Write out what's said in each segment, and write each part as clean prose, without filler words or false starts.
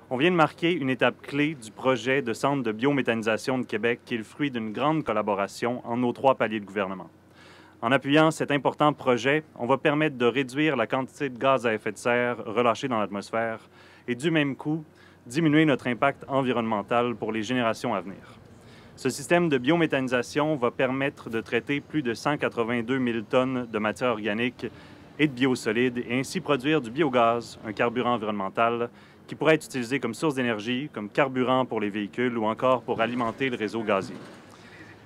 On vient de marquer une étape clé du projet de Centre de biométhanisation de Québec qui est le fruit d'une grande collaboration entre nos 3 paliers de gouvernement. En appuyant cet important projet, on va permettre de réduire la quantité de gaz à effet de serre relâchée dans l'atmosphère et du même coup, diminuer notre impact environnemental pour les générations à venir. Ce système de biométhanisation va permettre de traiter plus de 182 000 tonnes de matière organique et de biosolides et ainsi produire du biogaz, un carburant environnemental, qui pourrait être utilisé comme source d'énergie, comme carburant pour les véhicules ou encore pour alimenter le réseau gazier.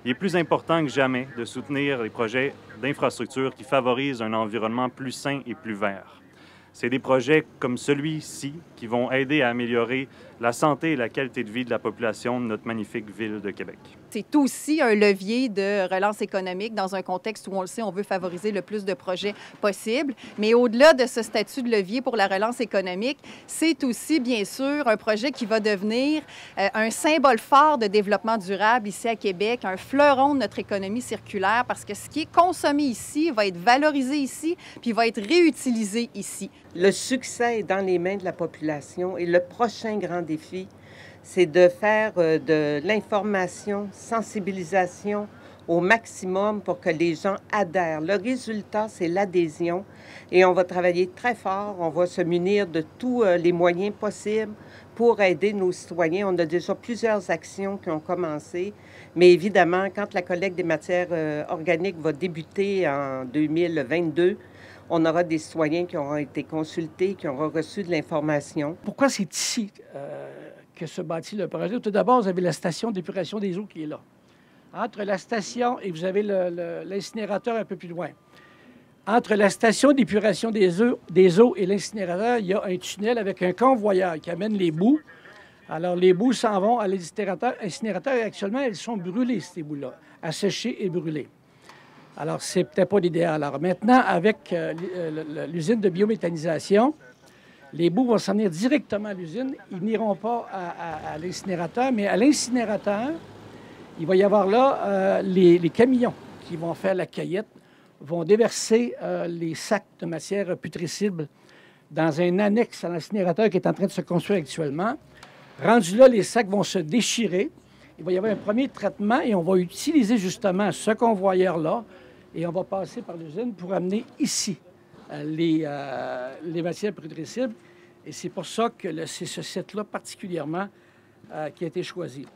Il est plus important que jamais de soutenir les projets d'infrastructure qui favorisent un environnement plus sain et plus vert. C'est des projets comme celui-ci qui vont aider à améliorer la santé et la qualité de vie de la population de notre magnifique ville de Québec. C'est aussi un levier de relance économique dans un contexte où, on le sait, on veut favoriser le plus de projets possible. Mais au-delà de ce statut de levier pour la relance économique, c'est aussi, bien sûr, un projet qui va devenir un symbole fort de développement durable ici à Québec, un fleuron de notre économie circulaire, parce que ce qui est consommé ici va être valorisé ici, puis va être réutilisé ici. Le succès est dans les mains de la population et le prochain grand défi, c'est de faire de l'information, sensibilisation au maximum pour que les gens adhèrent. Le résultat, c'est l'adhésion et on va travailler très fort. On va se munir de tous les moyens possibles pour aider nos citoyens. On a déjà plusieurs actions qui ont commencé, mais évidemment, quand la collecte des matières organiques va débuter en 2022, on aura des citoyens qui auront été consultés, qui auront reçu de l'information. Pourquoi c'est ici que se bâtit le projet? Tout d'abord, vous avez la station d'épuration des eaux qui est là. Entre la station et vous avez l'incinérateur un peu plus loin. Entre la station d'épuration des eaux et l'incinérateur, il y a un tunnel avec un convoyeur qui amène les boues. Alors, les boues s'en vont à l'incinérateur. Et actuellement, elles sont brûlées, ces boues-là, asséchées et brûlées. Alors, c'est peut-être pas l'idéal. Alors, maintenant, avec l'usine de biométhanisation, les boues vont s'en venir directement à l'usine. Ils n'iront pas à l'incinérateur, mais à l'incinérateur, il va y avoir là les camions qui vont faire la cueillette, vont déverser les sacs de matière putrescible dans un annexe à l'incinérateur qui est en train de se construire actuellement. Rendu là, les sacs vont se déchirer. Il va y avoir un premier traitement et on va utiliser justement ce convoyeur-là et on va passer par l'usine pour amener ici les matières putrescibles. Et c'est pour ça que c'est ce site-là particulièrement qui a été choisi.